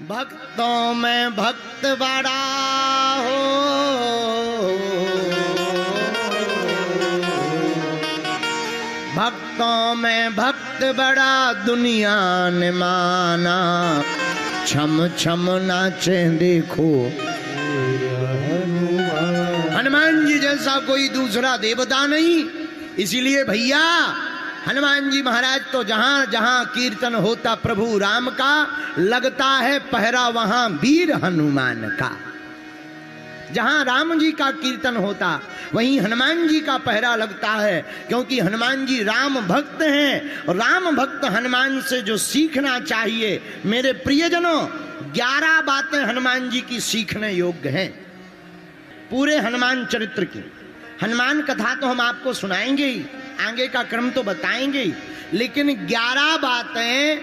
भक्तों में भक्त बड़ा हो, भक्तों में भक्त बड़ा दुनिया ने माना, छम छम नाचे देखो हनुमान जी जैसा कोई दूसरा देवता नहीं। इसीलिए भैया हनुमान जी महाराज तो जहां जहां कीर्तन होता प्रभु राम का, लगता है पहरा वहां वीर हनुमान का। जहां राम जी का कीर्तन होता वहीं हनुमान जी का पहरा लगता है, क्योंकि हनुमान जी राम भक्त हैं। और राम भक्त हनुमान से जो सीखना चाहिए, मेरे प्रियजनों 11 बातें हनुमान जी की सीखने योग्य हैं। पूरे हनुमान चरित्र की हनुमान कथा तो हम आपको सुनाएंगे ही, आगे का क्रम तो बताएंगे ही, लेकिन 11 बातें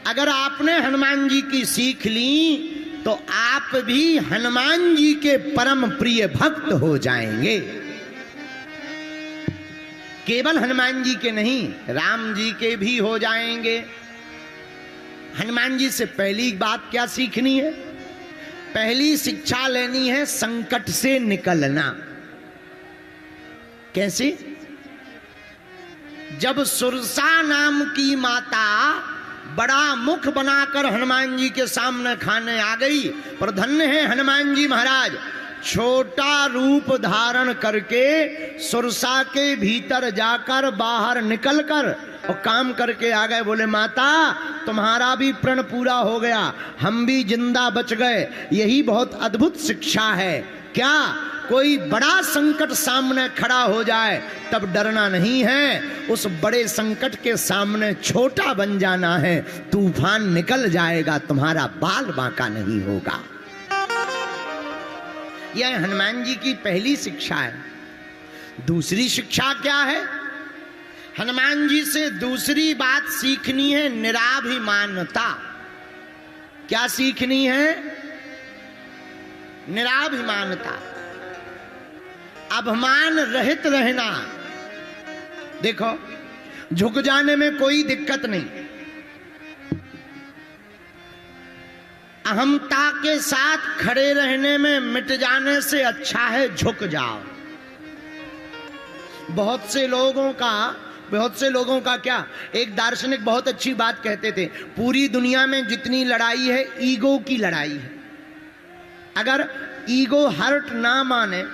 अगर आपने हनुमान जी की सीख ली तो आप भी हनुमान जी के परम प्रिय भक्त हो जाएंगे। केवल हनुमान जी के नहीं, राम जी के भी हो जाएंगे। हनुमान जी से पहली बात क्या सीखनी है? पहली शिक्षा लेनी है संकट से निकलना। कैसे? जब सुरसा नाम की माता बड़ा मुख बनाकर हनुमान जी के सामने खाने आ गई, पर धन्य है हनुमान जी महाराज, छोटा रूप धारण करके सुरसा के भीतर जाकर बाहर निकलकर और काम करके आ गए। बोले माता तुम्हारा भी प्रण पूरा हो गया, हम भी जिंदा बच गए। यही बहुत अद्भुत शिक्षा है। क्या? कोई बड़ा संकट सामने खड़ा हो जाए तब डरना नहीं है, उस बड़े संकट के सामने छोटा बन जाना है। तूफान निकल जाएगा, तुम्हारा बाल बांका नहीं होगा। यह हनुमान जी की पहली शिक्षा है। दूसरी शिक्षा क्या है? हनुमान जी से दूसरी बात सीखनी है निराभिमानता। क्या सीखनी है? निराभिमानता, अभिमान रहित रहना। देखो, झुक जाने में कोई दिक्कत नहीं, अहमता के साथ खड़े रहने में मिट जाने से अच्छा है झुक जाओ। बहुत से लोगों का क्या, एक दार्शनिक बहुत अच्छी बात कहते थे, पूरी दुनिया में जितनी लड़ाई है ईगो की लड़ाई है। अगर ईगो हर्ट ना माने,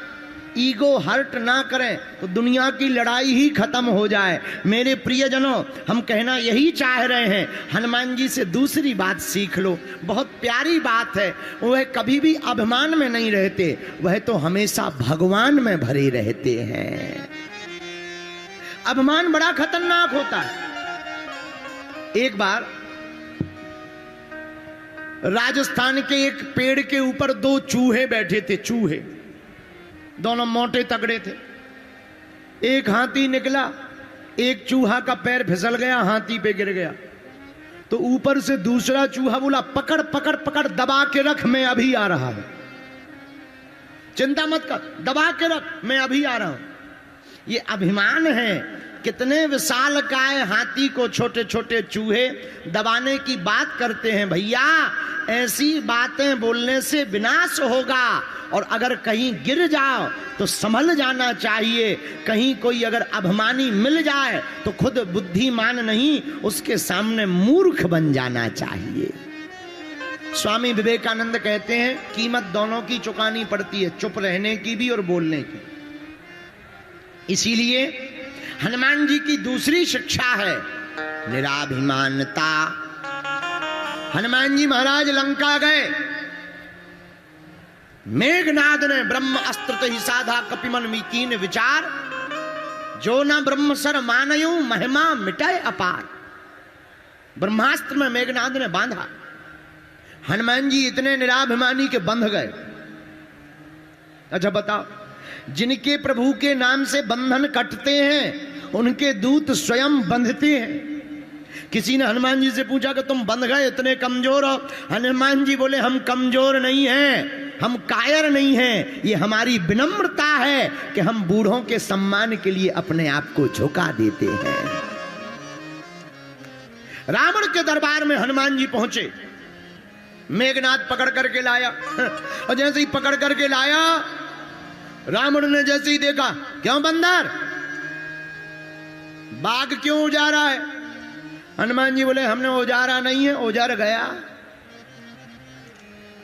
ईगो हर्ट ना करें तो दुनिया की लड़ाई ही खत्म हो जाए। मेरे प्रियजनों, हम कहना यही चाह रहे हैं, हनुमान जी से दूसरी बात सीख लो। बहुत प्यारी बात है। वह कभी भी अभिमान में नहीं रहते, वह तो हमेशा भगवान में भरे रहते हैं। अभिमान बड़ा खतरनाक होता है। एक बार राजस्थान के एक पेड़ के ऊपर 2 चूहे बैठे थे। चूहे दोनों मोटे तगड़े थे। एक हाथी निकला, एक चूहा का पैर फिसल गया, हाथी पे गिर गया। तो ऊपर से दूसरा चूहा बोला, पकड़ पकड़ पकड़, दबा के रख, मैं अभी आ रहा हूं। चिंता मत कर, दबा के रख, मैं अभी आ रहा हूं। ये अभिमान है। कितने विशालकाय हाथी को छोटे छोटे चूहे दबाने की बात करते हैं। भैया ऐसी बातें बोलने से विनाश होगा, और अगर कहीं गिर जाओ तो संभल जाना चाहिए। कहीं कोई अगर अभिमानी मिल जाए तो खुद बुद्धिमान नहीं, उसके सामने मूर्ख बन जाना चाहिए। स्वामी विवेकानंद कहते हैं कीमत दोनों की चुकानी पड़ती है, चुप रहने की भी और बोलने की। इसीलिए हनुमान जी की दूसरी शिक्षा है निराभिमानता। हनुमान जी महाराज लंका गए, मेघनाद ने ब्रह्म अस्त्र ही साधा कपिमन कीन विचार, जो न ब्रह्म सर मानयू महिमा मिटाए अपार। ब्रह्मास्त्र में मेघनाद ने बांधा। हनुमान जी इतने निराभिमानी के बंध गए। अच्छा बताओ, जिनके प्रभु के नाम से बंधन कटते हैं उनके दूत स्वयं बंधते हैं। किसी ने हनुमान जी से पूछा कि तुम बंध गए, इतने कमजोर हो। हनुमान जी बोले, हम कमजोर नहीं हैं, हम कायर नहीं हैं, ये हमारी विनम्रता है कि हम बूढ़ों के सम्मान के लिए अपने आप को झुका देते हैं। रावण के दरबार में हनुमान जी पहुंचे। मेघनाथ पकड़ करके लाया और जैसे ही पकड़ करके लाया, रावण ने जैसे ही देखा, क्यों बंदर, बाघ क्यों उजारा है? हनुमान जी बोले हमने उजारा नहीं है, उजार गया।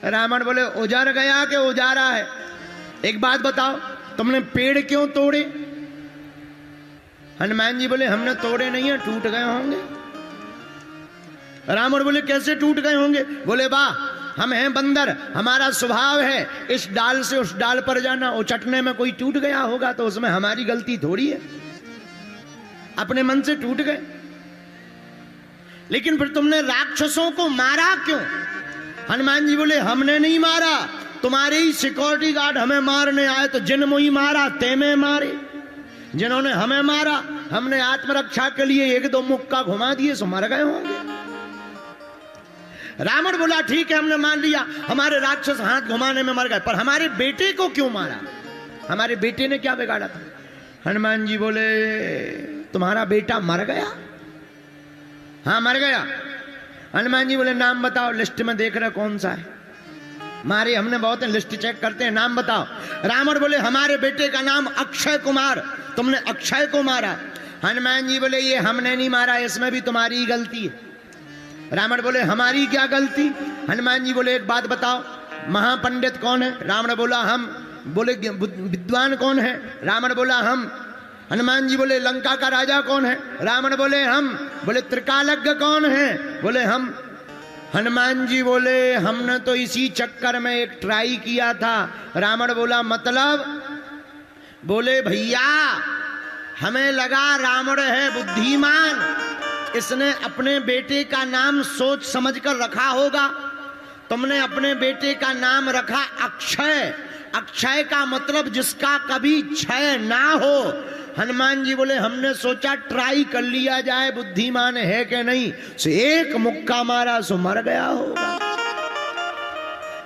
रावण बोले उजार गया कि उजारा है? एक बात बताओ, तुमने पेड़ क्यों तोड़े? हनुमान जी बोले हमने तोड़े नहीं है, टूट गए होंगे। रावण बोले कैसे टूट गए होंगे? बोले वाह, हम हैं बंदर, हमारा स्वभाव है इस डाल से उस डाल पर जाना, वो चटने में कोई टूट गया होगा तो उसमें हमारी गलती थोड़ी है, अपने मन से टूट गए। लेकिन फिर तुमने राक्षसों को मारा क्यों? हनुमान जी बोले हमने नहीं मारा, तुम्हारे ही सिक्योरिटी गार्ड हमें मारने आए, तो जिन मुई मारा ते में मारे। जिन्होंने हमें मारा, हमने आत्मरक्षा के लिए एक दो मुक्का घुमा दिए, सो मर गए होंगे। रावण बोला ठीक है हमने मान लिया, हमारे राक्षस हाथ घुमाने में मर गए, पर हमारे बेटे को क्यों मारा? हमारे बेटे ने क्या बिगाड़ा था? हनुमान जी बोले तुम्हारा बेटा मर गया? हाँ मर गया। हनुमान जी बोले नाम बताओ, लिस्ट में देख रहे कौन सा है? मारे हमने बहुत लिस्ट चेक करते हैं, नाम बताओ। रावण बोले हमारे बेटे का नाम अक्षय कुमार, तुमने अक्षय को मारा। हनुमान जी बोले ये हमने नहीं मारा, इसमें भी तुम्हारी गलती है। रावण बोले हमारी क्या गलती? हनुमान जी बोले एक बात बताओ, महापंडित कौन है? रावण बोला हम। बोले विद्वान कौन है? रावण बोला हम। हनुमान जी बोले लंका का राजा कौन है? रावण बोले हम। बोले त्रिकालज्ञ कौन है? बोले हम। हनुमान जी बोले हमने तो इसी चक्कर में एक ट्राई किया था। रावण बोला मतलब? बोले भैया हमें लगा रावण है बुद्धिमान, इसने अपने बेटे का नाम सोच समझकर रखा होगा, तुमने अपने बेटे का नाम रखा अक्षय। अक्षय का मतलब जिसका कभी क्षय ना हो। हनुमान जी बोले हमने सोचा ट्राई कर लिया जाए बुद्धिमान है कि नहीं, सो एक मुक्का मारा सो मर गया होगा।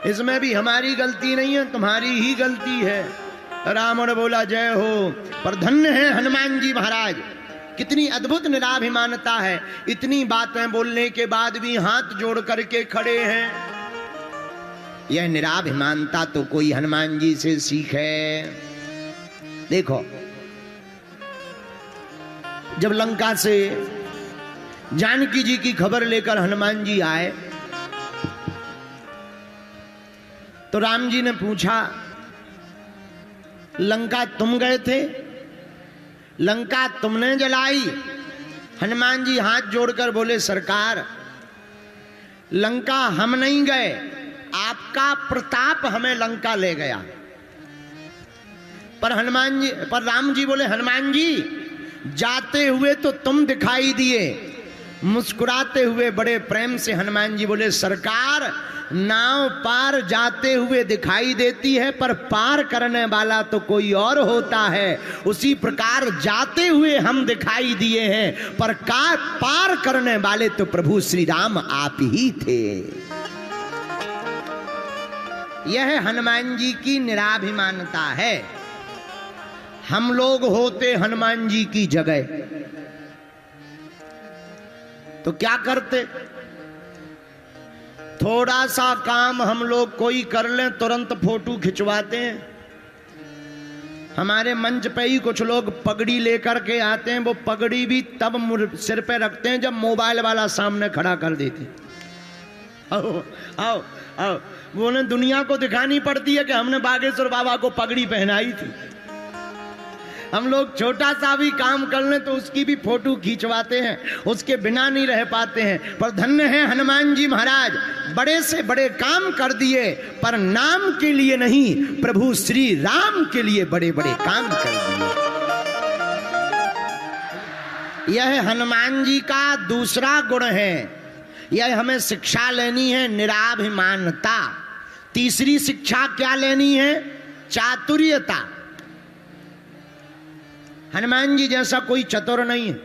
इसमें भी हमारी गलती नहीं है, तुम्हारी ही गलती है। रावण बोला जय हो। पर धन्य है हनुमान जी महाराज, कितनी अद्भुत निराभिमानता है, इतनी बातें बोलने के बाद भी हाथ जोड़ करके खड़े हैं। यह निराभिमानता तो कोई हनुमान जी से सीखे। देखो जब लंका से जानकी जी की खबर लेकर हनुमान जी आए तो राम जी ने पूछा लंका तुम गए थे? लंका तुमने जलाई? हनुमान जी हाथ जोड़कर बोले सरकार लंका हम नहीं गए, आपका प्रताप हमें लंका ले गया। पर राम जी बोले हनुमान जी जाते हुए तो तुम दिखाई दिए। मुस्कुराते हुए बड़े प्रेम से हनुमान जी बोले सरकार नाव पार जाते हुए दिखाई देती है, पर पार करने वाला तो कोई और होता है। उसी प्रकार जाते हुए हम दिखाई दिए हैं, पर पार करने वाले तो प्रभु श्री राम आप ही थे। यह हनुमान जी की निराभिमानता है। हम लोग होते हनुमान जी की जगह तो क्या करते? थोड़ा सा काम हम लोग कोई कर लें तुरंत फोटो खिंचवाते हैं। हमारे मंच पे ही कुछ लोग पगड़ी लेकर के आते हैं, वो पगड़ी भी तब सिर पे रखते हैं जब मोबाइल वाला सामने खड़ा कर देते। आओ आओ आओ, वो ने दुनिया को दिखानी पड़ती है कि हमने बागेश्वर बाबा को पगड़ी पहनाई थी। हम लोग छोटा सा भी काम कर लें तो उसकी भी फोटो खींचवाते हैं, उसके बिना नहीं रह पाते हैं। पर धन्य है हनुमान जी महाराज, बड़े से बड़े काम कर दिए पर नाम के लिए नहीं, प्रभु श्री राम के लिए बड़े बड़े काम कर दिए। यह हनुमान जी का दूसरा गुण है। यह हमें शिक्षा लेनी है निराभिमानता। तीसरी शिक्षा क्या लेनी है? चातुर्यता। हनुमान जी जैसा कोई चतुर नहीं है।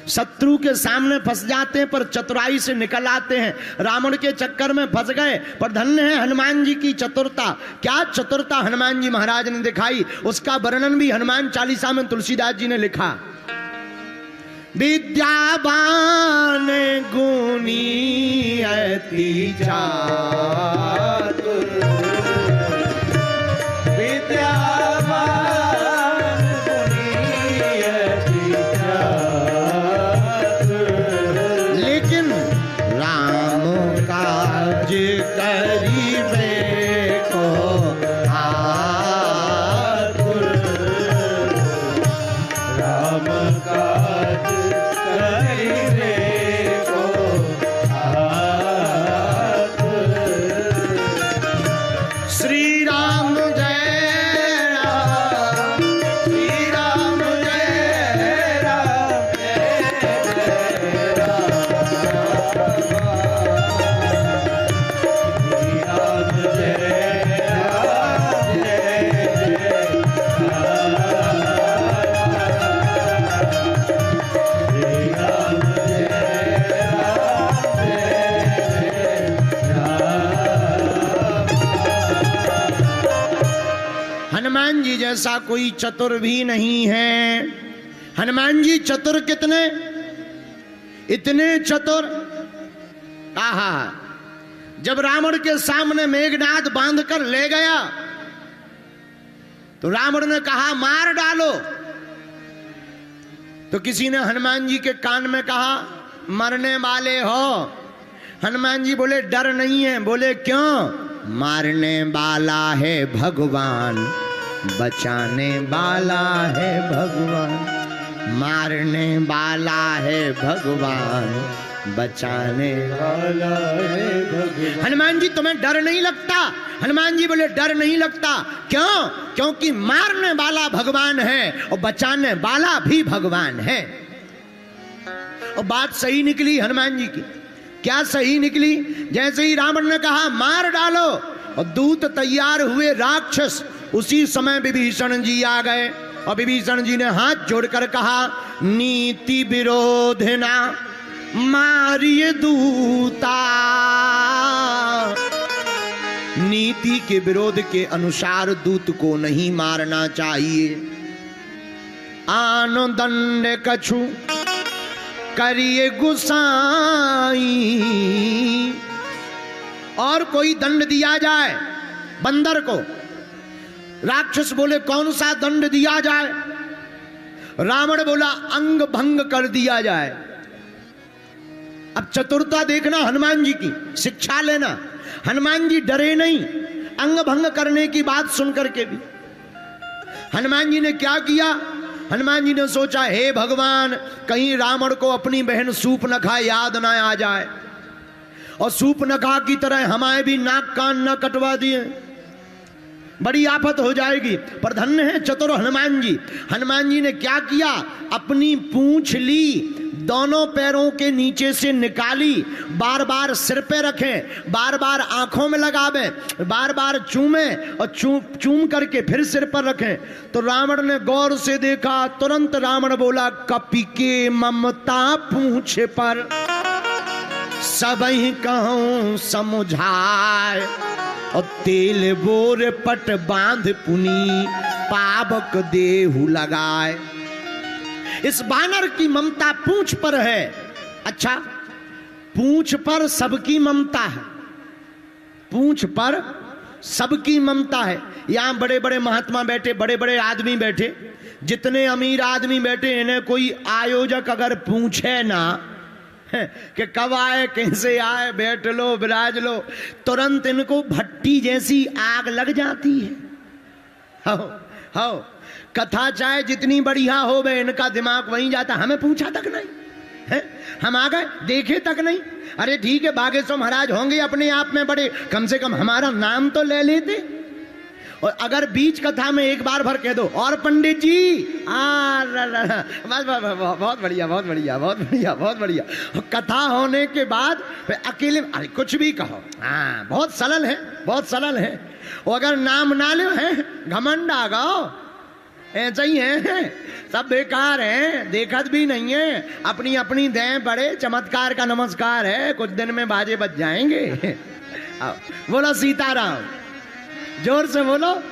शत्रु के सामने फंस जाते हैं पर चतुराई से निकल आते हैं। रावण के चक्कर में फंस गए पर धन्य है हनुमान जी की चतुरता। क्या चतुरता हनुमान जी महाराज ने दिखाई, उसका वर्णन भी हनुमान चालीसा में तुलसीदास जी ने लिखा। विद्यावान गुणी अति चातुर, विद्यावान गुणी अति चातुर। लेकिन राम काज करिबे को आतुर, राम काज करिबे को आतुर। श्री राम जय राम, श्री राम जय राम, जय राम, श्री राम जय राम, जय हनुमान जी जैसा कोई चतुर भी नहीं है। हनुमान जी चतुर कितने, इतने चतुर। कहा जब रावण के सामने मेघनाद बांधकर ले गया तो रावण ने कहा मार डालो, तो किसी ने हनुमान जी के कान में कहा मरने वाले हो। हनुमान जी बोले डर नहीं है। बोले क्यों? मारने वाला है भगवान, बचाने वाला है भगवान, मारने वाला है भगवान, बचाने वाला है भगवान। हनुमान जी तुम्हें डर नहीं लगता? हनुमान जी बोले डर नहीं लगता। क्यों? क्योंकि मारने वाला भगवान है और बचाने वाला भी भगवान है। और बात सही निकली हनुमान जी की। क्या सही निकली? जैसे ही रावण ने कहा मार डालो और दूत तैयार हुए राक्षस, उसी समय विभीषण जी आ गए और विभीषण जी ने हाथ जोड़कर कहा नीति विरोधिना मारिय दूता। नीति के विरोध के अनुसार दूत को नहीं मारना चाहिए। आन दंड कछु करिए गुसाई। और कोई दंड दिया जाए बंदर को। राक्षस बोले कौन सा दंड दिया जाए? रावण बोला अंग भंग कर दिया जाए। अब चतुरता देखना हनुमान जी की, शिक्षा लेना। हनुमान जी डरे नहीं अंग भंग करने की बात सुनकर के भी। हनुमान जी ने क्या किया? हनुमान जी ने सोचा हे भगवान कहीं रावण को अपनी बहन सूर्पनखा याद ना आ जाए और सूर्पनखा की तरह हमारे भी नाक कान न कटवा दिए, बड़ी आफत हो जाएगी। पर धन्य है चतुर हनुमान जी। हनुमान जी ने क्या किया? अपनी पूंछ ली, दोनों पैरों के नीचे से निकाली, बार बार सिर पे रखें, बार बार आंखों में लगावें, बार बार चूमें और चूम करके फिर सिर पर रखें। तो रावण ने गौर से देखा। तुरंत रावण बोला कपि के ममता पूंछ पर सबहि कहूं समुझाए और तेल बोर पट बांध पुनी पावक देहु लगाए। इस बानर की ममता पूंछ पर है। अच्छा, पूंछ पर सबकी ममता है, पूंछ पर सबकी ममता है। यहां बड़े बड़े महात्मा बैठे, बड़े बड़े आदमी बैठे, जितने अमीर आदमी बैठे, इन्हें कोई आयोजक अगर पूछे ना कि कब आए, कैसे आए, बैठ लो, विराज लो, तुरंत इनको भट्टी जैसी आग लग जाती है। हो कथा चाहे जितनी बढ़िया हो वे, इनका दिमाग वहीं जाता। हमें पूछा तक नहीं है, हम आ गए, देखे तक नहीं। अरे ठीक है बागेश्वर महाराज होंगे अपने आप में बड़े, कम से कम हमारा नाम तो ले लेते। और अगर बीच कथा में एक बार भर कह दो और पंडित जी बस बहुत बढ़िया, बहुत बढ़िया, बहुत बढ़िया, बहुत बढ़िया। कथा होने के बाद अकेले अरे कुछ भी कहो, हाँ बहुत सरल है, बहुत सरल है। और अगर नाम ना ले है घमंड आ गओ, ऐसा ही है, सब बेकार है, देखत भी नहीं है, अपनी अपनी दें बड़े चमत्कार का नमस्कार है, कुछ दिन में बाजे बज जाएंगे। बोलो सीताराम, जोर से बोलो।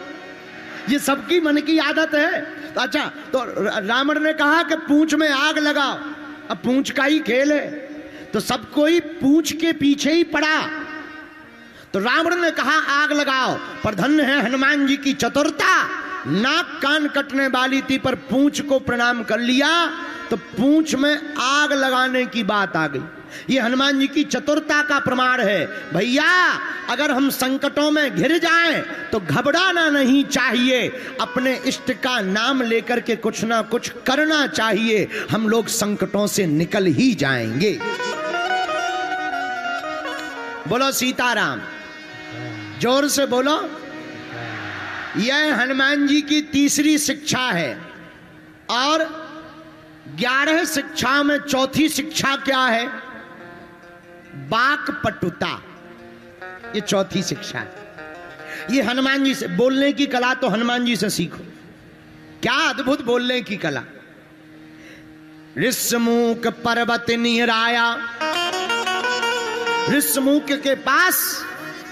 ये सबकी मन की आदत है। अच्छा, तो रावण ने कहा कि पूंछ में आग लगाओ। अब पूंछ का ही खेल है, तो सब कोई पूंछ के पीछे ही पड़ा। तो रावण ने कहा आग लगाओ, पर धन्य है हनुमान जी की चतुरता, नाक कान कटने वाली थी पर पूंछ को प्रणाम कर लिया, तो पूंछ में आग लगाने की बात आ गई। ये हनुमान जी की चतुरता का प्रमाण है। भैया अगर हम संकटों में घिर जाएं तो घबराना नहीं चाहिए, अपने इष्ट का नाम लेकर के कुछ ना कुछ करना चाहिए, हम लोग संकटों से निकल ही जाएंगे। बोलो सीताराम, जोर से बोलो। यह हनुमान जी की तीसरी शिक्षा है, और 11 शिक्षा में चौथी शिक्षा क्या है? वाक्पटुता। ये चौथी शिक्षा है। ये हनुमान जी से बोलने की कला तो हनुमान जी से सीखो। क्या अद्भुत बोलने की कला। ऋषमुख पर्वत निहराया। ऋषमुख के पास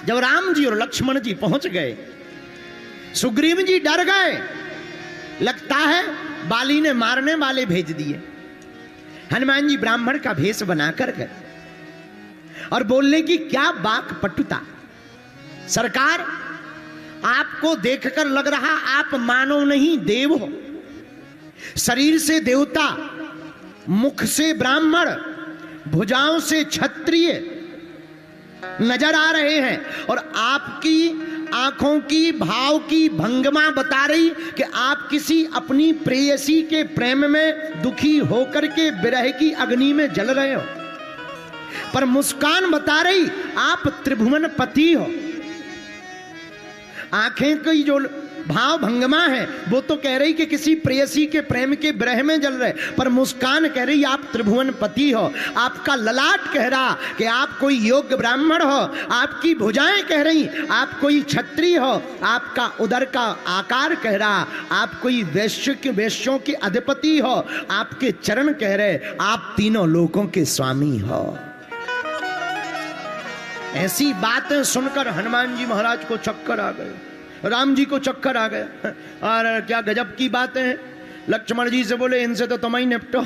जब राम जी और लक्ष्मण जी पहुंच गए, सुग्रीव जी डर गए, लगता है बाली ने मारने वाले भेज दिए। हनुमान जी ब्राह्मण का भेष बनाकर गए और बोलने की क्या वाक्पटुता। सरकार आपको देखकर लग रहा आप मानव नहीं देव हो। शरीर से देवता, मुख से ब्राह्मण, भुजाओं से क्षत्रिय नजर आ रहे हैं, और आपकी आंखों की भाव की भंगिमा बता रही कि आप किसी अपनी प्रेयसी के प्रेम में दुखी होकर के विरह की अग्नि में जल रहे हो। पर मुस्कान बता रही आप त्रिभुवन पति हो। आंखें की जो भाव भंगिमा है वो तो कह रही कि किसी प्रेयसी के प्रेम के विरह में जल रहे, पर मुस्कान कह रही आप त्रिभुवन पति हो। आपका ललाट कह रहा कि आप कोई योग्य ब्राह्मण हो। आपकी भुजाएं कह रही आप कोई क्षत्रिय हो। आपका उदर का आकार कह रहा आप कोई वैश्यों के अधिपति हो। आपके चरण कह रहे आप तीनों लोकों के स्वामी हो। ऐसी बातें सुनकर हनुमान जी महाराज को चक्कर आ गए, राम जी को चक्कर आ गए। और क्या गजब की बातें हैं। लक्ष्मण जी से बोले इनसे तो तुम ही निपटो।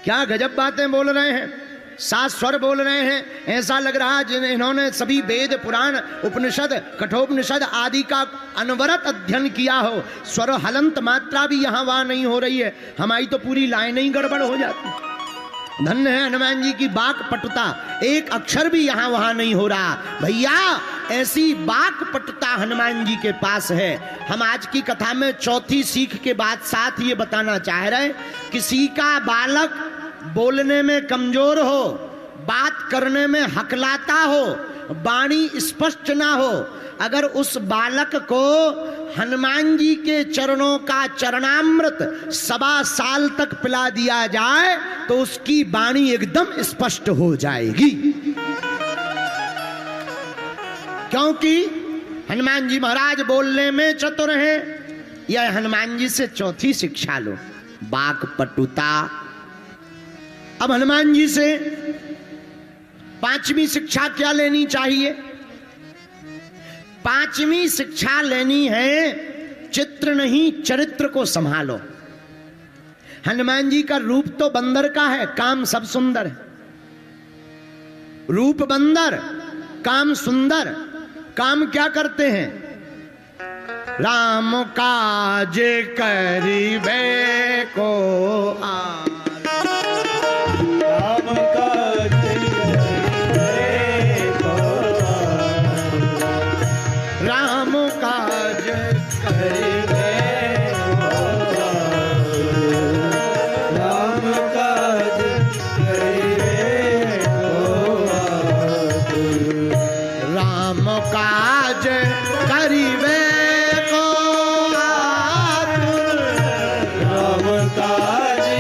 क्या गजब बातें बोल रहे हैं, सात स्वर बोल रहे हैं। ऐसा लग रहा जिन्हें इन्होंने सभी वेद पुराण उपनिषद कठोपनिषद आदि का अनवरत अध्ययन किया हो। स्वर हलंत मात्रा भी यहाँ वहां नहीं हो रही है, हमारी तो पूरी लाइनें ही गड़बड़ हो जाती। धन्य है हनुमान जी की वाक्पटुता, एक अक्षर भी यहां वहां नहीं हो रहा। भैया ऐसी वाक्पटुता हनुमान जी के पास है। हम आज की कथा में चौथी सीख के बाद साथ ये बताना चाह रहे, किसी का बालक बोलने में कमजोर हो, बात करने में हकलाता हो, वाणी स्पष्ट ना हो, अगर उस बालक को हनुमान जी के चरणों का चरणामृत 1.25 साल तक पिला दिया जाए तो उसकी वाणी एकदम स्पष्ट हो जाएगी। क्योंकि हनुमान जी महाराज बोलने में चतुर हैं। यह हनुमान जी से चौथी शिक्षा लो, वाक्पटुता। अब हनुमान जी से पांचवी शिक्षा क्या लेनी चाहिए? पांचवी शिक्षा लेनी है चित्र नहीं चरित्र को संभालो। हनुमान जी का रूप तो बंदर का है, काम सब सुंदर है। रूप बंदर, काम सुंदर। काम क्या करते हैं? राम काज करिबे को राम काज करिबे को राम काज करिबे राम काज करिबे राम काज करिबे को राम काज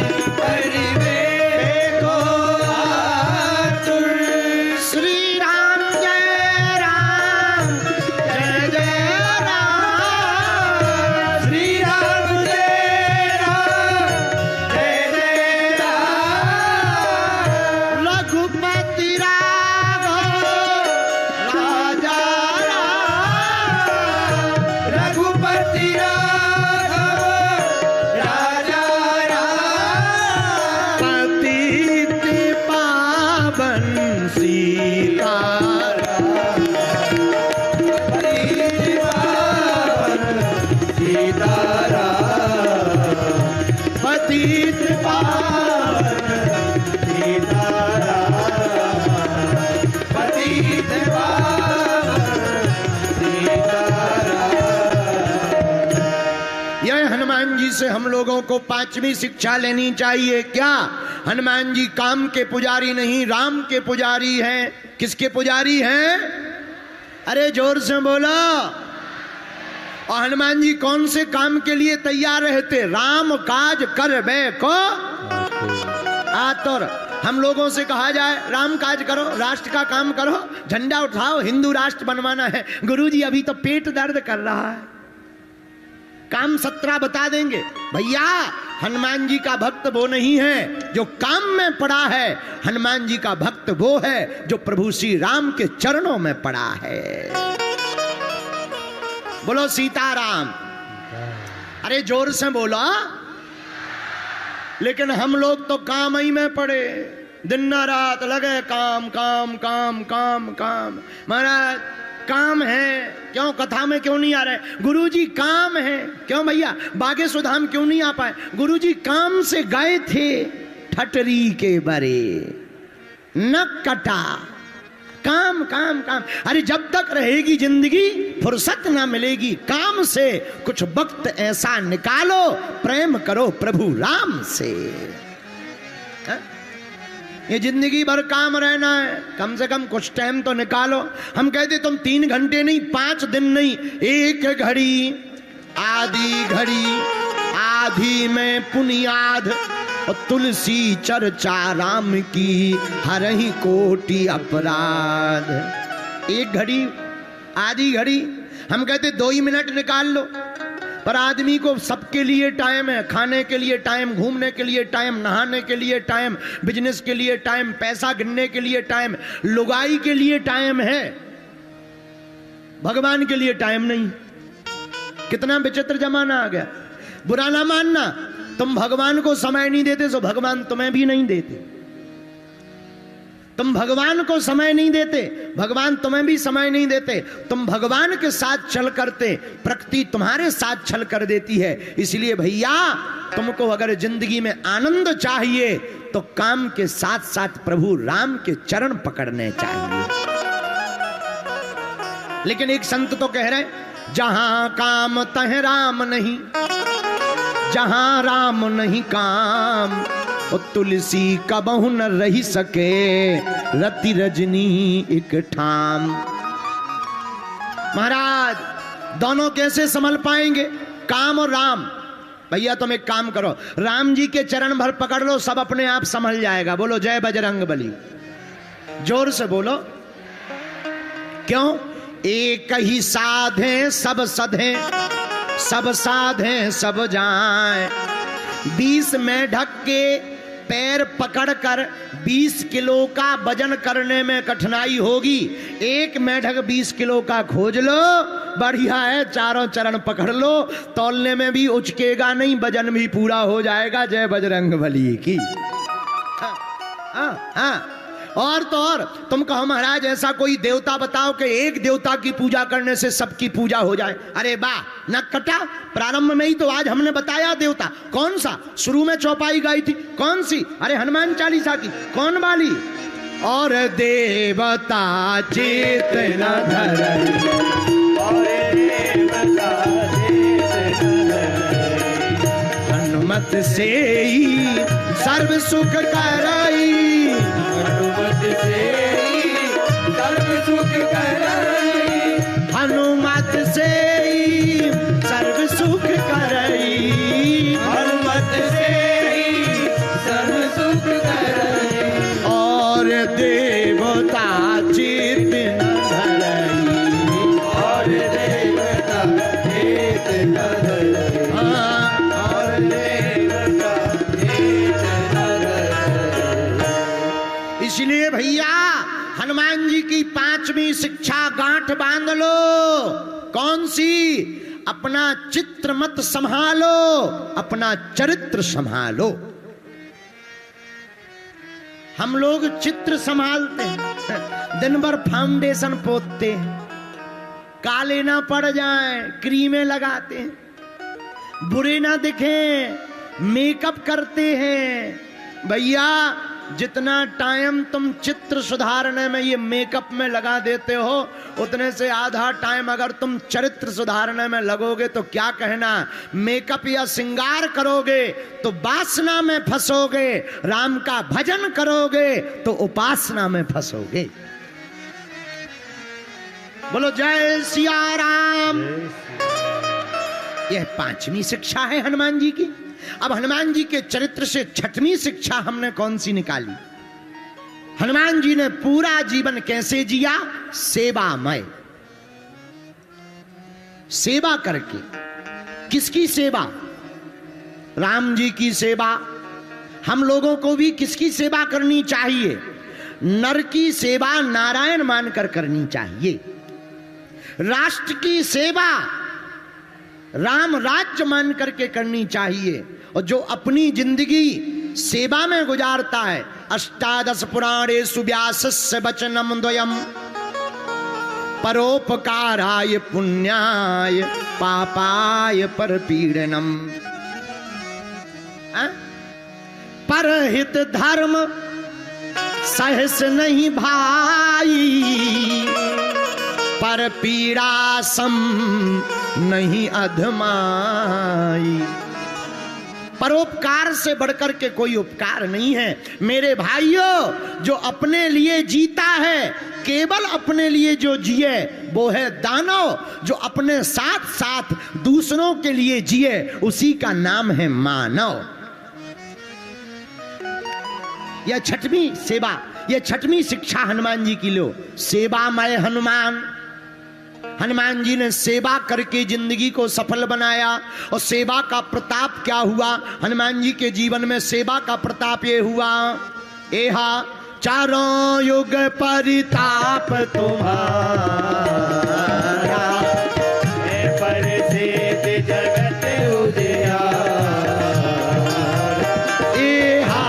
से हम लोगों को पांचवी शिक्षा लेनी चाहिए। क्या? हनुमान जी काम के पुजारी नहीं, राम के पुजारी हैं। किसके पुजारी हैं? अरे जोर से बोलो। और हनुमान जी कौन से काम के लिए तैयार रहते? राम काज करबे को आतुर। हम लोगों से कहा जाए राम काज करो, राष्ट्र का काम करो, झंडा उठाओ, हिंदू राष्ट्र बनवाना है। गुरुजी अभी तो पेट दर्द कर रहा है, काम 17 बता देंगे। भैया हनुमान जी का भक्त वो नहीं है जो काम में पड़ा है, हनुमान जी का भक्त वो है जो प्रभु श्री राम के चरणों में पड़ा है। बोलो सीताराम। अरे जोर से बोलो। लेकिन हम लोग तो काम ही में पड़े, दिन रात लगे काम काम काम काम काम। महाराज काम है, क्यों कथा में क्यों नहीं आ रहे? गुरुजी काम है। क्यों भैया बागे सुधाम क्यों नहीं आ पाए? गुरुजी काम से गए थे ठटरी के बरे, न कटा। काम काम काम। अरे जब तक रहेगी जिंदगी फुर्सत ना मिलेगी, काम से कुछ वक्त ऐसा निकालो, प्रेम करो प्रभु राम से। हा? ये जिंदगी भर काम रहना है, कम से कम कुछ टाइम तो निकालो। हम कहते तुम 3 घंटे नहीं, 5 दिन नहीं, 1 घड़ी, आधी घड़ी, आधी में पुनियाद, और तुलसी चर्चा राम की हरहि कोटि अपराध। 1 घड़ी, आधी घड़ी, हम कहते 2 ही मिनट निकाल लो, पर आदमी को सबके लिए टाइम है। खाने के लिए टाइम, घूमने के लिए टाइम, नहाने के लिए टाइम, बिजनेस के लिए टाइम, पैसा गिनने के लिए टाइम, लुगाई के लिए टाइम है, भगवान के लिए टाइम नहीं। कितना विचित्र जमाना आ गया। बुरा ना मानना, तुम भगवान को समय नहीं देते तो भगवान तुम्हें भी नहीं देते। तुम भगवान को समय नहीं देते, भगवान तुम्हें भी समय नहीं देते। तुम भगवान के साथ चल करते, प्रकृति तुम्हारे साथ चल कर देती है। इसलिए भैया तुमको अगर जिंदगी में आनंद चाहिए तो काम के साथ साथ प्रभु राम के चरण पकड़ने चाहिए। लेकिन एक संत तो कह रहे, जहां काम तह राम नहीं, जहां राम नहीं काम, और तुलसी कबहु न रही सके, रति रजनी एक ठाम। महाराज दोनों कैसे संभल पाएंगे, काम और राम? भैया तुम एक काम करो, राम जी के चरण भर पकड़ लो, सब अपने आप संभल जाएगा। बोलो जय बजरंग बली, जोर से बोलो। क्यों? एक ही साधे सब सधे, सब साधे सब जाए। 20 में ढक के पैर पकड़कर 20 किलो का वजन करने में कठिनाई होगी। 1 मेढक 20 किलो का खोज लो, बढ़िया है, चारों चरण पकड़ लो, तौलने में भी उचकेगा नहीं, वजन भी पूरा हो जाएगा। जय बजरंग बली की। हाँ, हाँ, हाँ। और तो और तुम कहो महाराज ऐसा कोई देवता बताओ कि एक देवता की पूजा करने से सबकी पूजा हो जाए। अरे वाह, न कटा। प्रारंभ में ही तो आज हमने बताया देवता। कौन सा? शुरू में चौपाई गाई थी, कौन सी? अरे हनुमान चालीसा की। कौन वाली? और देवता चेतना धरई, हनुमत से ही सर्व सुख करई, हनुमत से ही सर्व सुख करई, हनुमत से ही सर्व सुख करई, हनुमत से ही सर्व सुख करई। और देवता चित न धरई, और देवता चित न धरई, और देवता चित न धरई। इसलिए भैया हनुमान जी की 5वीं शिक्षा गांठ बांध लो। कौन सी? अपना चित्र मत संभालो, अपना चरित्र संभालो। हम लोग चित्र संभालते हैं, दिन भर फाउंडेशन पोतते हैं, काले ना पड़ जाएं, क्रीमें लगाते हैं, बुरे ना दिखें, मेकअप करते हैं। भैया जितना टाइम तुम चित्र सुधारने में ये मेकअप में लगा देते हो, उतने से आधा टाइम अगर तुम चरित्र सुधारने में लगोगे तो क्या कहना। मेकअप या श्रृंगार करोगे तो वासना में फंसोगे, राम का भजन करोगे तो उपासना में फंसोगे। बोलो जय सिया राम। यह 5वीं शिक्षा है हनुमान जी की। अब हनुमान जी के चरित्र से 6वीं शिक्षा हमने कौन सी निकाली। हनुमान जी ने पूरा जीवन कैसे जिया, सेवामय, सेवा करके। किसकी सेवा, राम जी की सेवा। हम लोगों को भी किसकी सेवा करनी चाहिए, नर की सेवा नारायण मानकर करनी चाहिए। राष्ट्र की सेवा राम राज्य मान करके करनी चाहिए। और जो अपनी जिंदगी सेवा में गुजारता है, 18 पुराणेषु व्यासस्य वचनम द्वयम् परोपकाराय पुण्याय पापाय परपीडनम। परहित धर्म सहस नहीं भाई, पर पीड़ा सम नहीं अधमाई। परोपकार से बढ़कर के कोई उपकार नहीं है मेरे भाइयों। जो अपने लिए जीता है, केवल अपने लिए जो जिए वो है दानव। जो अपने साथ साथ दूसरों के लिए जिए उसी का नाम है मानव। यह 6वीं सेवा, यह 6वीं शिक्षा हनुमान जी की लो। सेवामय हनुमान। हनुमान जी ने सेवा करके जिंदगी को सफल बनाया। और सेवा का प्रताप क्या हुआ हनुमान जी के जीवन में। सेवा का प्रताप ये हुआ, एहा चारों युग परिताप तुम्हारा, परिसिद्ध जगत उजियारा। एहा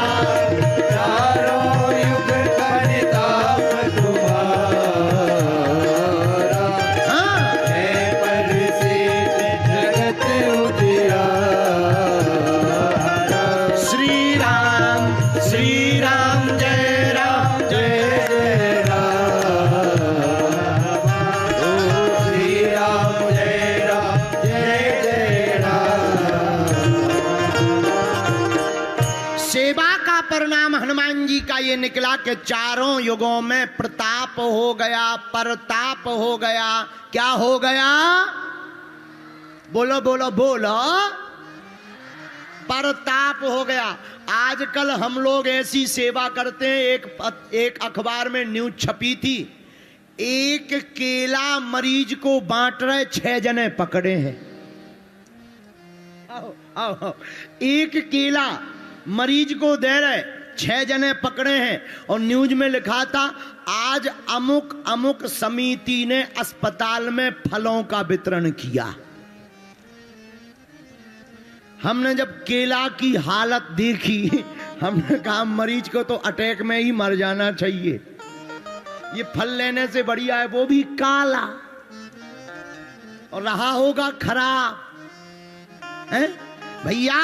चारों युग परिताप तुम्हारा, परिसिद्ध जगत उजियारा। श्री राम जय राम जय जय राम। ओ श्री राम जय राम। सेवा का परिणाम हनुमान जी का ये निकला कि चारों युगों में प्रताप हो गया, परताप हो गया। क्या हो गया, बोलो बोलो बोलो, परताप हो गया। आजकल हम लोग ऐसी सेवा करते हैं। एक अखबार में न्यूज छपी थी, एक केला मरीज को बांट रहे 6 जने पकड़े हैं। आओ, आओ, आओ। एक केला मरीज को दे रहे 6 जने पकड़े हैं। और न्यूज में लिखा था आज अमुक अमुक समिति ने अस्पताल में फलों का वितरण किया। हमने जब केला की हालत देखी, हमने कहा मरीज को तो अटैक में ही मर जाना चाहिए। ये फल लेने से बढ़िया है वो भी काला, और रहा होगा खराब। हैं भैया,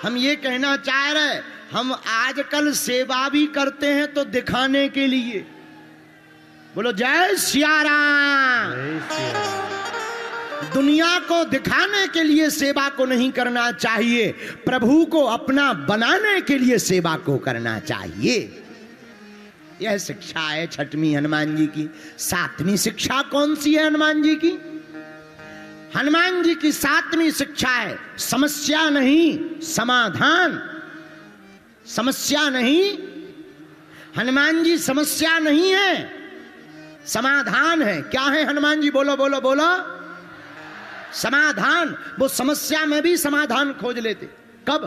हम ये कहना चाह रहे, हम आजकल सेवा भी करते हैं तो दिखाने के लिए। बोलो जय सिया राम। दुनिया को दिखाने के लिए सेवा को नहीं करना चाहिए, प्रभु को अपना बनाने के लिए सेवा को करना चाहिए। यह शिक्षा है 6वीं हनुमान जी की। 7वीं शिक्षा कौन सी है हनुमान जी की? हनुमान जी की 7वीं शिक्षा है समस्या नहीं समाधान। समस्या नहीं, हनुमान जी समस्या नहीं है, समाधान है। क्या है हनुमान जी? बोलो बोलो बोलो, समाधान। वो समस्या में भी समाधान खोज लेते। कब?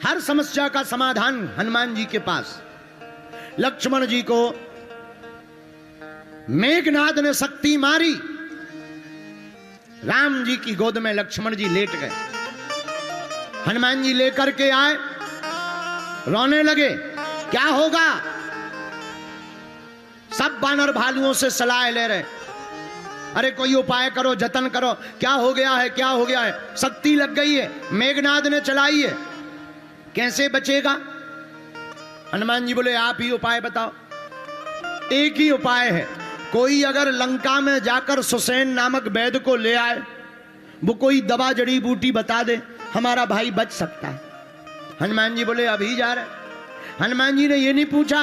हर समस्या का समाधान हनुमान जी के पास। लक्ष्मण जी को मेघनाद ने शक्ति मारी, राम जी की गोद में लक्ष्मण जी लेट गए। हनुमान जी लेकर के आए, रोने लगे। क्या होगा? सब बानर भालुओं से सलाह ले रहे, अरे कोई उपाय करो, जतन करो। क्या हो गया है, क्या हो गया है? शक्ति लग गई है, मेघनाद ने चलाई है, कैसे बचेगा? हनुमान जी बोले आप ही उपाय बताओ। एक ही उपाय है, कोई अगर लंका में जाकर सुसैन नामक वैद्य को ले आए, वो कोई दवा जड़ी बूटी बता दे, हमारा भाई बच सकता है। हनुमान जी बोले अभी जा रहे। हनुमान जी ने ये नहीं पूछा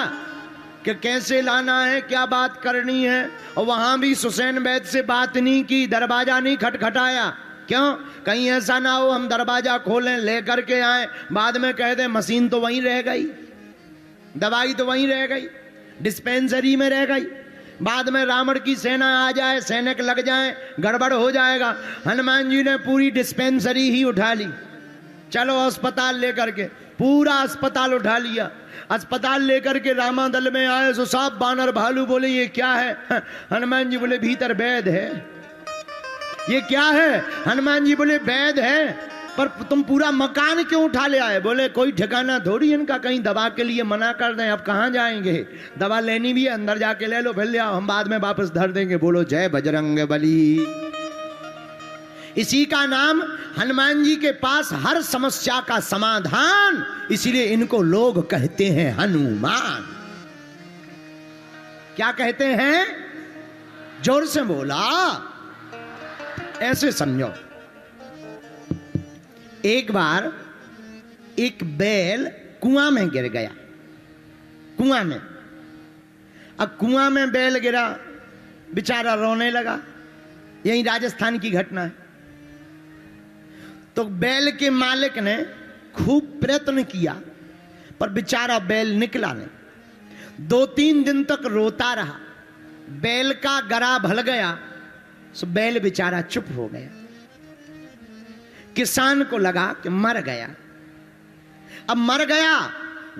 कि कैसे लाना है, क्या बात करनी है, और वहां भी सुसैन वैद्य से बात नहीं की, दरवाजा नहीं खटखटाया। क्यों? कहीं ऐसा ना हो हम दरवाजा खोलें, लेकर के आए, बाद में कह दे मशीन तो वहीं रह गई, दवाई तो वहीं रह गई, डिस्पेंसरी में रह गई, बाद में रावण की सेना आ जाए, सैनिक लग जाए, गड़बड़ हो जाएगा। हनुमान जी ने पूरी डिस्पेंसरी ही उठा ली। चलो अस्पताल लेकर के, पूरा अस्पताल उठा लिया। अस्पताल लेकर के रामादल में आए सो साहब बानर भालू बोले ये क्या है? हनुमान जी बोले भीतर वैद्य है। ये क्या है? हनुमान जी बोले वैद्य है, पर तुम पूरा मकान क्यों उठा ले आए? बोले कोई ठिकाना थोड़ी इनका, कहीं दवा के लिए मना कर दें, अब कहाँ जाएंगे? दवा लेनी भी है, अंदर जाके ले लो, फिर ले आओ, हम बाद में वापस धर देंगे। बोलो जय बजरंग बली। इसी का नाम, हनुमान जी के पास हर समस्या का समाधान, इसीलिए इनको लोग कहते हैं हनुमान। क्या कहते हैं? जोर से बोला, ऐसे समझो। एक बार एक बैल कुआं में गिर गया, कुआं में। अब कुआं में बैल गिरा, बेचारा रोने लगा। यही राजस्थान की घटना है। तो बैल के मालिक ने खूब प्रयत्न किया, पर बेचारा बैल निकला नहीं। 2-3 दिन तक रोता रहा, बैल का गरा भल गया, सो बैल बेचारा चुप हो गया। किसान को लगा कि मर गया। अब मर गया,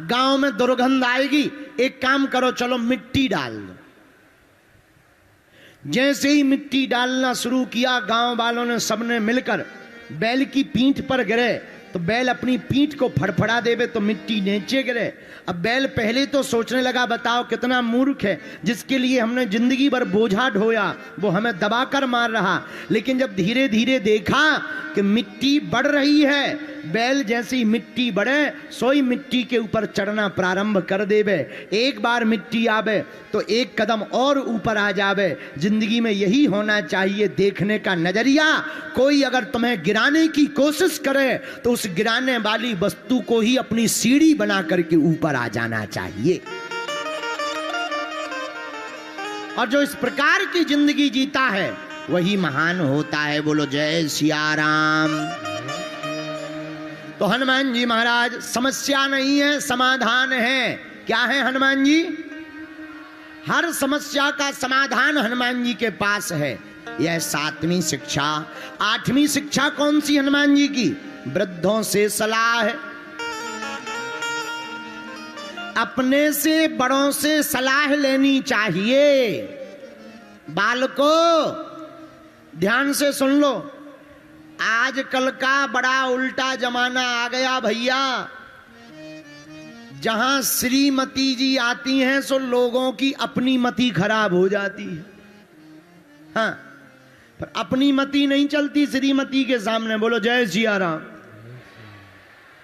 गांव में दुर्गंध आएगी, एक काम करो चलो मिट्टी डाल दो। जैसे ही मिट्टी डालना शुरू किया, गांव वालों ने सबने मिलकर बैल की पीठ पर गिरे, तो बैल अपनी पीठ को फड़फड़ा देवे तो मिट्टी नीचे गिरे। अब बैल पहले तो सोचने लगा बताओ कितना मूर्ख है, जिसके लिए हमने जिंदगी भर बोझा ढोया वो हमें दबाकर मार रहा। लेकिन जब धीरे धीरे देखा कि मिट्टी बढ़ रही है, बैल जैसी मिट्टी बढ़े सोई मिट्टी के ऊपर चढ़ना प्रारंभ कर देवे। एक बार मिट्टी आवे तो एक कदम और ऊपर आ जावे। जिंदगी में यही होना चाहिए देखने का नजरिया। कोई अगर तुम्हें गिराने की कोशिश करे तो उस गिराने वाली वस्तु को ही अपनी सीढ़ी बना करके ऊपर आ जाना चाहिए। और जो इस प्रकार की जिंदगी जीता है वही महान होता है। बोलो जय सिया राम। तो हनुमान जी महाराज, समस्या नहीं है समाधान है। क्या है हनुमान जी? हर समस्या का समाधान हनुमान जी के पास है। यह 7वीं शिक्षा। 8वीं शिक्षा कौन सी हनुमान जी की? वृद्धों से सलाह है। अपने से बड़ों से सलाह लेनी चाहिए। बालकों ध्यान से सुन लो, आजकल का बड़ा उल्टा जमाना आ गया भैया। जहां श्रीमती जी आती हैं सो लोगों की अपनी मति खराब हो जाती है। हाँ, पर अपनी मति नहीं चलती श्रीमती के सामने। बोलो जय सिया राम।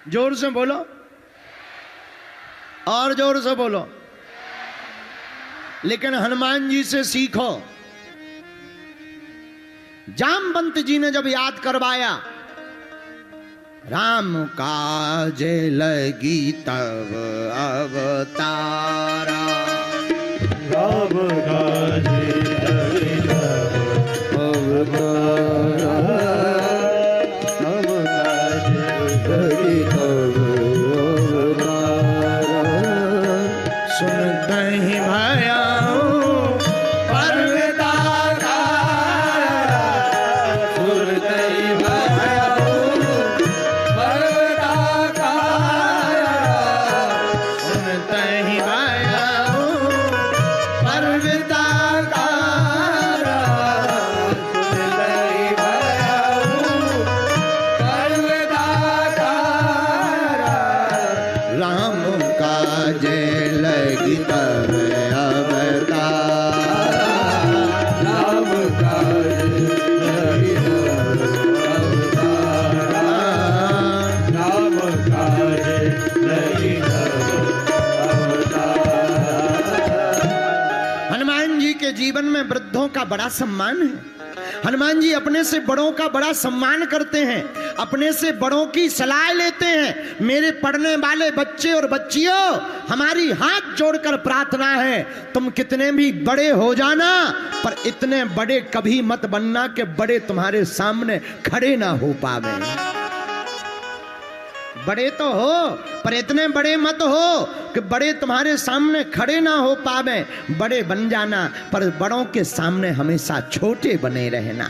जोर से बोलो, और जोर से बोलो। लेकिन हनुमान जी से सीखो। जामवंत जी ने जब याद करवाया, राम काज लगी तब अवतारा, राम काज लगी तब अवतारा, राम काज लगी तब अवतारा। सुनते ही भया वृद्धों का बड़ा सम्मान है। हनुमान जी अपने से बड़ों का बड़ा सम्मान करते हैं, अपने से बड़ों की सलाह लेते हैं। मेरे पढ़ने वाले बच्चे और बच्चियों, हमारी हाथ जोड़कर प्रार्थना है, तुम कितने भी बड़े हो जाना, पर इतने बड़े कभी मत बनना कि बड़े तुम्हारे सामने खड़े ना हो पावे। बड़े तो हो, पर इतने बड़े मत हो कि बड़े तुम्हारे सामने खड़े ना हो पावे। बड़े बन जाना, पर बड़ों के सामने हमेशा छोटे बने रहना।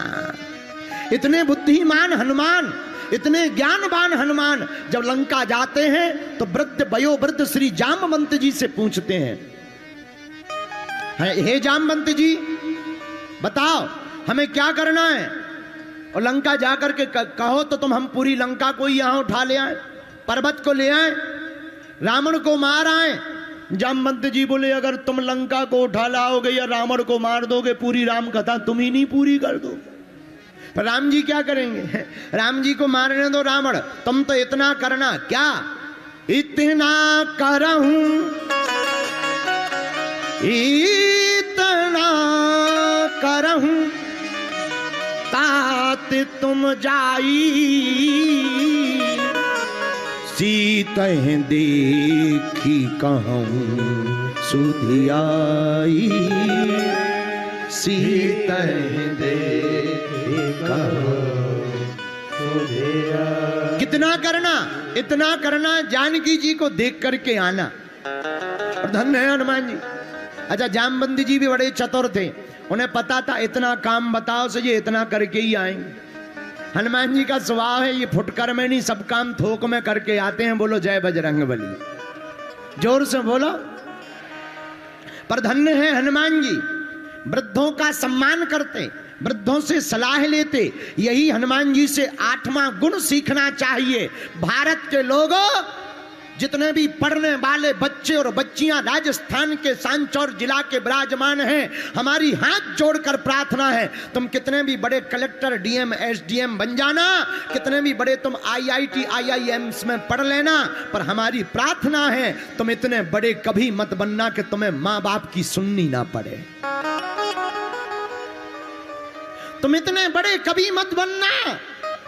इतने बुद्धिमान हनुमान, इतने ज्ञानवान हनुमान जब लंका जाते हैं तो वृद्ध वयोवृद्ध श्री जामवंत जी से पूछते हैं, हे जामवंत जी बताओ हमें क्या करना है? और लंका जाकर के कहो तो तुम हम पूरी लंका को यहां उठा ले आए, पर्वत को ले आए, रावण को मार आए। जामवंत जी बोले, अगर तुम लंका को उठा लाओगे या रावण को मार दोगे, पूरी राम कथा तुम ही नहीं पूरी कर दो। पर राम जी क्या करेंगे? राम जी को मारने दो रावण, तुम तो इतना करना। क्या? इतना करहूं, इतना करहूं तात तुम जाई, सीतह देखी कहूं सुधियाई, सीतह देखी कहूं सुधियाई। कितना करना? इतना करना, जानकी जी को देख करके आना। और धन्य है हनुमान जी। अच्छा, जामवंत जी भी बड़े चतुर थे, उन्हें पता था इतना काम बताओ से ये इतना करके ही आएंगे। हनुमान जी का स्वभाव है, ये फुटकर में नहीं, सब काम थोक में करके आते हैं। बोलो जय बजरंगबली, जोर से बोलो। पर धन्य है हनुमान जी, वृद्धों का सम्मान करते, वृद्धों से सलाह लेते। यही हनुमान जी से 8वां गुण सीखना चाहिए। भारत के लोगों, जितने भी पढ़ने वाले बच्चे और बच्चियां राजस्थान के सांचौर जिला के विराजमान हैं, हमारी हाथ जोड़कर प्रार्थना है, तुम कितने भी बड़े कलेक्टर, डीएम, एसडीएम बन जाना, कितने भी बड़े तुम आईआईटी, आईआईएम्स में पढ़ लेना, पर हमारी प्रार्थना है तुम इतने बड़े कभी मत बनना कि तुम्हें मां बाप की सुननी ना पड़े। तुम इतने बड़े कभी मत बनना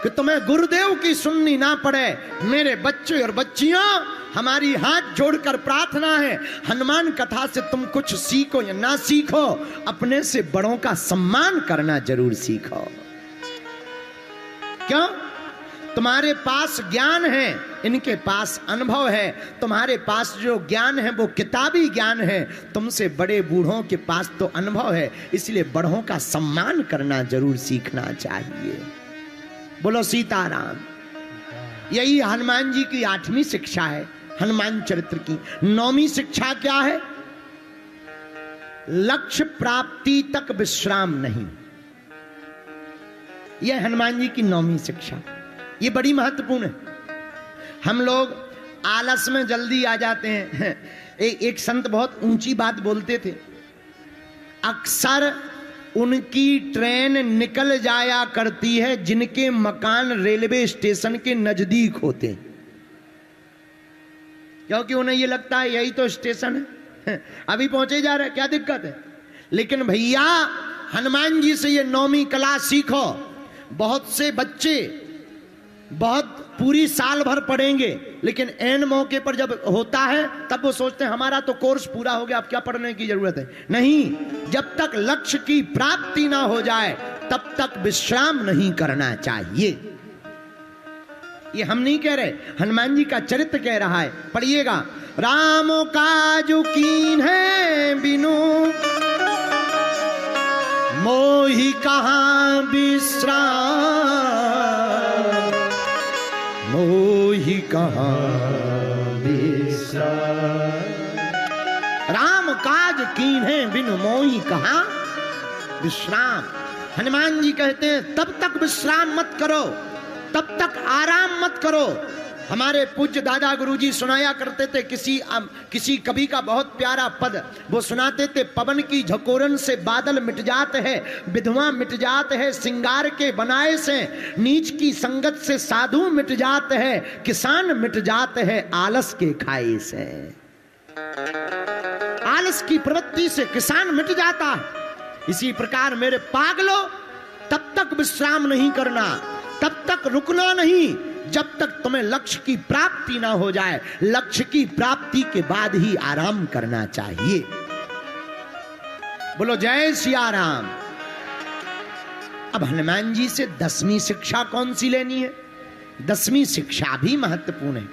कि तुम्हें गुरुदेव की सुननी ना पड़े। मेरे बच्चे और बच्चियों, हमारी हाथ जोड़कर प्रार्थना है, हनुमान कथा से तुम कुछ सीखो या ना सीखो, अपने से बड़ों का सम्मान करना जरूर सीखो। क्यों? तुम्हारे पास ज्ञान है, इनके पास अनुभव है। तुम्हारे पास जो ज्ञान है वो किताबी ज्ञान है, तुमसे बड़े बूढ़ों के पास तो अनुभव है। इसलिए बड़ों का सम्मान करना जरूर सीखना चाहिए। बोलो सीताराम। यही हनुमान जी की 8वीं शिक्षा है हनुमान चरित्र की। 9वीं शिक्षा क्या है? लक्ष्य प्राप्ति तक विश्राम नहीं। यह हनुमान जी की 9वीं शिक्षा, ये बड़ी महत्वपूर्ण है। हम लोग आलस में जल्दी आ जाते हैं। एक संत बहुत ऊंची बात बोलते थे, अक्सर उनकी ट्रेन निकल जाया करती है जिनके मकान रेलवे स्टेशन के नजदीक होते हैं, क्योंकि उन्हें ये लगता है यही तो स्टेशन है, अभी पहुंचे जा रहे, क्या दिक्कत है। लेकिन भैया, हनुमान जी से ये 9वीं कला सीखो। बहुत से बच्चे बहुत पूरी साल भर पढ़ेंगे, लेकिन एन मौके पर जब होता है तब वो सोचते हैं हमारा तो कोर्स पूरा हो गया, अब क्या पढ़ने की जरूरत है। नहीं, जब तक लक्ष्य की प्राप्ति ना हो जाए तब तक विश्राम नहीं करना चाहिए। ये हम नहीं कह रहे, हनुमान जी का चरित्र कह रहा है। पढ़िएगा, राम काजु कीन है बिनु मोहि कहां विश्राम, मोहि कहां विश्राम। राम काज कीन है बिनु मोहि कहां विश्राम। हनुमान जी कहते हैं तब तक विश्राम मत करो, तब तक आराम मत करो। हमारे पूज्य दादा गुरुजी सुनाया करते थे, किसी कवि का बहुत प्यारा पद वो सुनाते थे, पवन की झकोरन से बादल मिट जाते हैं, विधवा मिट जाते हैं सिंगार के बनाए से, नीच की संगत से साधु मिट जाते हैं, किसान मिट जाते हैं आलस के खाए से। आलस की प्रवृत्ति से किसान मिट जाता है। इसी प्रकार मेरे पागलों, तब तक विश्राम नहीं करना, तब तक रुकना नहीं जब तक तुम्हें लक्ष्य की प्राप्ति ना हो जाए। लक्ष्य की प्राप्ति के बाद ही आराम करना चाहिए। बोलो जय सिया राम। अब हनुमान जी से 10वीं शिक्षा कौन सी लेनी है? 10वीं शिक्षा भी महत्वपूर्ण है।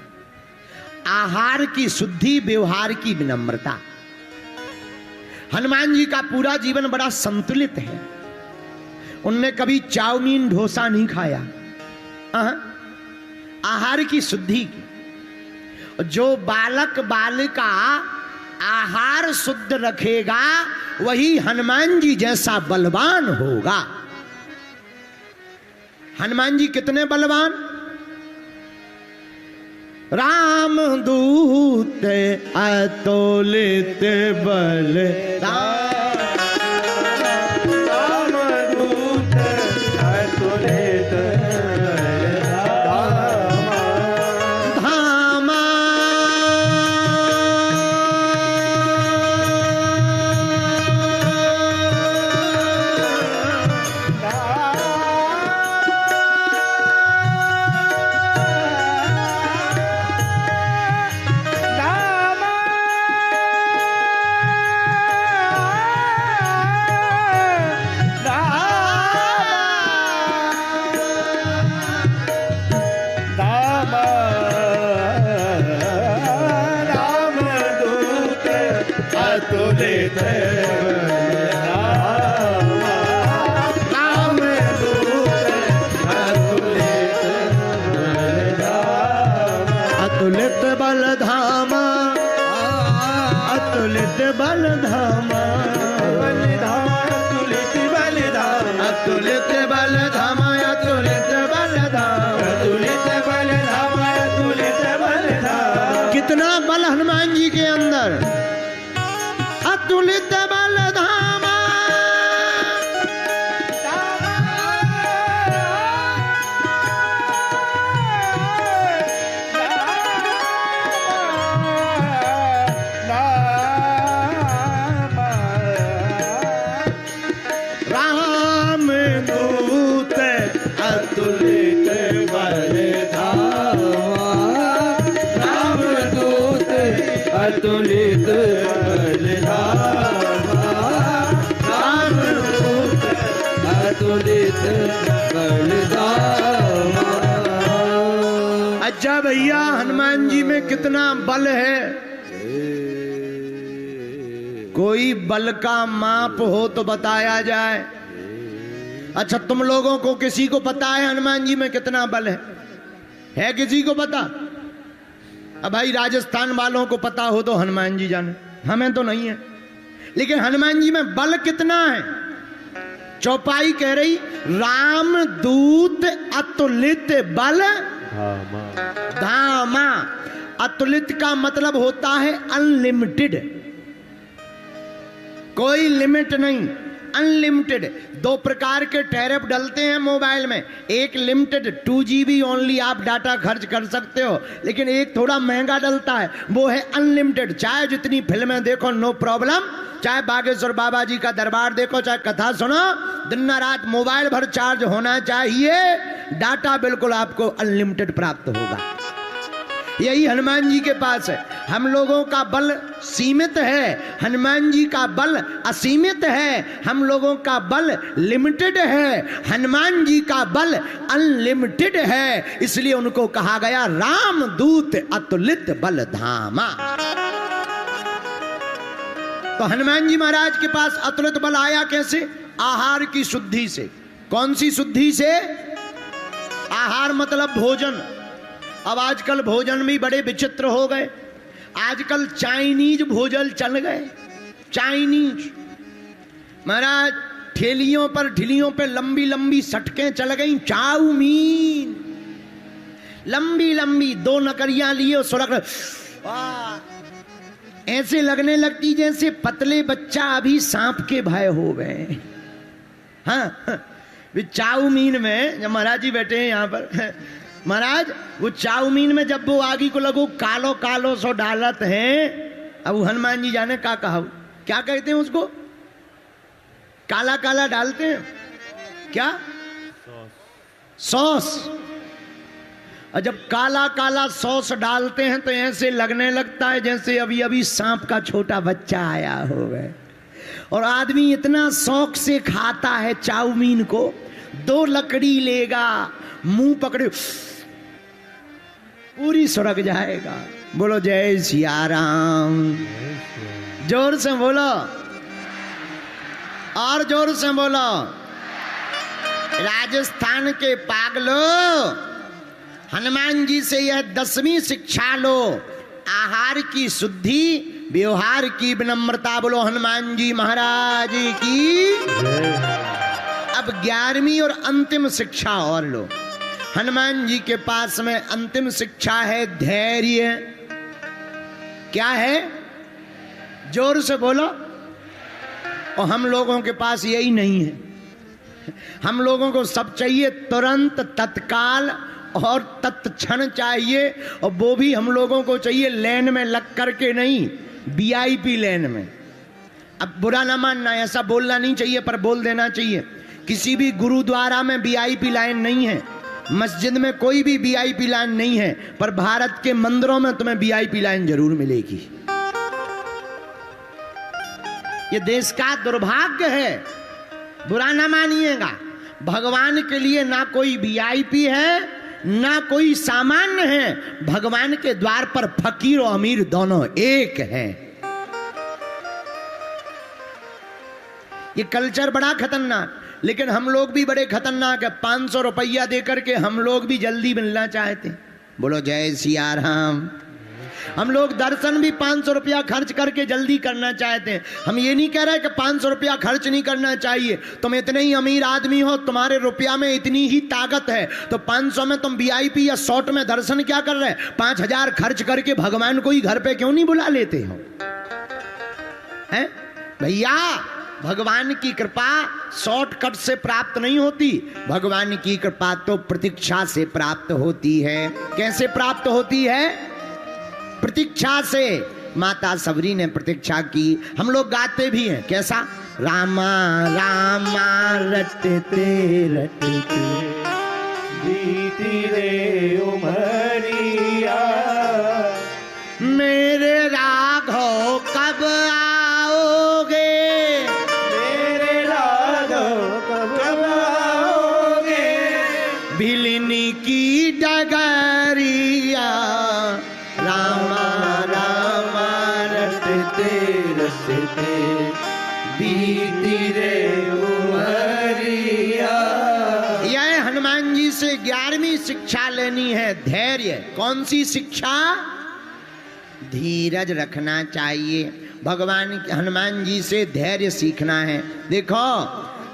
आहार की शुद्धि, व्यवहार की विनम्रता। हनुमान जी का पूरा जीवन बड़ा संतुलित है। उनने कभी चाउमीन डोसा नहीं खाया। आहार की शुद्धि की। जो बालक बालिका आहार शुद्ध रखेगा वही हनुमान जी जैसा बलवान होगा। हनुमान जी कितने बलवान? राम दूत अतुलित बल, राम दूत अतुलित धामा। अतुलित बल धामा, अतुलित बल धामा, अतुलित बल धामा, अतुलित बल धामा, अतुलित बल धामा, अतुलित बल धामा, अतुलित बल धामा। कितना बल हनुमान जी के अंदर। अतुलित बल धामा, राम दूत अतुलित बल धामा, राम दूत अतुलित बल धामा, राम दूत अतुलित बल धामा। अच्छा भैया, हनुमान जी में कितना बल है? कोई बल का माप हो तो बताया जाए। अच्छा, तुम लोगों को किसी को पता है हनुमान जी में कितना बल है किसी को पता? अब भाई राजस्थान वालों को पता हो तो हनुमान जी जाने, हमें तो नहीं है। लेकिन हनुमान जी में बल कितना है? चौपाई कह रही राम दूत अतुलित बल धामा। अतुलित का मतलब होता है अनलिमिटेड, कोई लिमिट नहीं, अनलिमिटेड। 2 प्रकार के टैरिफ डलते हैं मोबाइल में। एक लिमिटेड 2GB ओनली आप डाटा खर्च कर सकते हो, लेकिन एक थोड़ा महंगा डलता है, वो है अनलिमिटेड। चाहे जितनी फिल्में देखो नो प्रॉब्लम, चाहे बागेश्वर बाबा जी का दरबार देखो, चाहे कथा सुनो, दिन रात मोबाइल भर चार्ज होना चाहिए, डाटा बिल्कुल आपको अनलिमिटेड प्राप्त होगा। यही हनुमान जी के पास है। हम लोगों का बल सीमित है, हनुमान जी का बल असीमित है। हम लोगों का बल लिमिटेड है, हनुमान जी का बल अनलिमिटेड है। इसलिए उनको कहा गया राम दूत अतुलित बल धामा। तो हनुमान जी महाराज के पास अतुलित बल आया कैसे? आहार की शुद्धि से। कौन सी शुद्धि से? आहार मतलब भोजन। अब आजकल भोजन भी बड़े विचित्र हो गए। आजकल चाइनीज भोजन चल गए। चाइनीज महाराज, ठेलियों पे लंबी लंबी सटकें चल गई। चाउमीन लंबी लंबी, 2 नकरियां लिए सुरख, ऐसे लगने लगती जैसे पतले बच्चा अभी सांप के भय हो गए। हाँ, चाउमीन में जब महाराज जी बैठे हैं यहाँ पर, महाराज वो चाउमीन में जब वो आगी को लगो कालो कालो सो डालत हैं। अब हनुमान जी जाने क्या कहा, क्या कहते हैं उसको? काला काला डालते हैं क्या? सॉस। और जब काला काला सॉस डालते हैं तो ऐसे लगने लगता है जैसे अभी अभी सांप का छोटा बच्चा आया होगा। और आदमी इतना शौक से खाता है चाउमीन को, 2 लकड़ी लेगा, मुंह पकड़े पूरी सुरग जाएगा। बोलो जय सिया राम। जोर से बोलो, और जोर से बोलो। राजस्थान के पागलों, हनुमान जी से यह 10वीं शिक्षा लो, आहार की शुद्धि, व्यवहार की विनम्रता। बोलो हनुमान जी महाराज की। अब 11वीं और अंतिम शिक्षा और लो। हनुमान जी के पास में अंतिम शिक्षा है धैर्य। क्या है? जोर से बोलो। और हम लोगों के पास यही नहीं है। हम लोगों को सब चाहिए तुरंत, तत्काल और तत्क्षण चाहिए, और वो भी हम लोगों को चाहिए लाइन में लग करके नहीं, वीआईपी लाइन में। अब बुरा ना मानना, ऐसा बोलना नहीं चाहिए पर बोल देना चाहिए। किसी भी गुरुद्वारा में वीआईपी लाइन नहीं है, मस्जिद में कोई भी वीआईपी लाइन नहीं है, पर भारत के मंदिरों में तुम्हें वीआईपी लाइन जरूर मिलेगी। ये देश का दुर्भाग्य है, बुरा ना मानिएगा। भगवान के लिए ना कोई वीआईपी है ना कोई सामान्य है। भगवान के द्वार पर फकीर और अमीर दोनों एक हैं। ये कल्चर बड़ा खतरनाक, लेकिन हम लोग भी बड़े खतरनाक है। 500 रुपया देकर के हम लोग भी जल्दी मिलना चाहते हैं। बोलो जय सिया राम। हम लोग दर्शन भी 500 रुपया खर्च करके जल्दी करना चाहते हैं। हम ये नहीं कह रहे कि 500 रुपया खर्च नहीं करना चाहिए। तुम इतने ही अमीर आदमी हो, तुम्हारे रुपया में इतनी ही ताकत है, तो 500 में तुम वीआईपी या शॉर्ट में दर्शन क्या कर रहे? 5000 खर्च करके भगवान को ही घर पे क्यों नहीं बुला लेते हो? हैं भैया, भगवान की कृपा शॉर्टकट से प्राप्त नहीं होती। भगवान की कृपा तो प्रतीक्षा से प्राप्त होती है। कैसे प्राप्त होती है? प्रतीक्षा से। माता सबरी ने प्रतीक्षा की। हम लोग गाते भी हैं, कैसा? रामा रामा रटते रटते बीती रे उमरिया, मेरे राघव कब आओगे? मेरे राघव कब आओगे? भिलनी की डगरिया, रामा रामा रटते रटते बीती रे उमरिया। यह हनुमान जी से 11वीं शिक्षा लेनी है, धैर्य। कौन सी शिक्षा? धीरज रखना चाहिए। भगवान हनुमान जी से धैर्य सीखना है। देखो,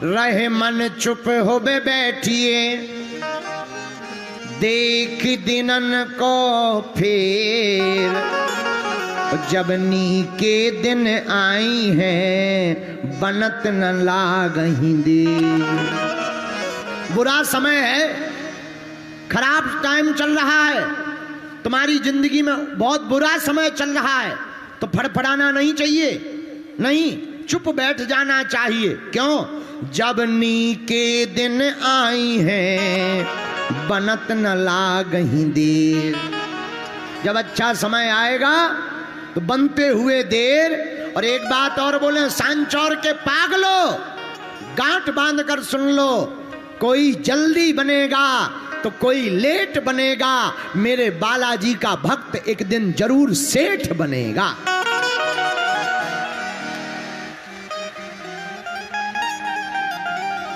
रहे मन चुप हो बैठिए, देख दिनन को फेर, जब नी के दिन आई है, बनत न लागहि देर। बुरा समय है, खराब टाइम चल रहा है, तुम्हारी जिंदगी में बहुत बुरा समय चल रहा है, तो फड़फड़ाना नहीं चाहिए, नहीं, चुप बैठ जाना चाहिए। क्यों? जब नी के दिन आई है, बनत न लागहि देर। जब अच्छा समय आएगा तो बनते हुए देर। और एक बात और बोले, सांचौर के पागलो, गांठ बांध कर सुन लो, कोई जल्दी बनेगा तो कोई लेट बनेगा। मेरे बालाजी का भक्त एक दिन जरूर सेठ बनेगा।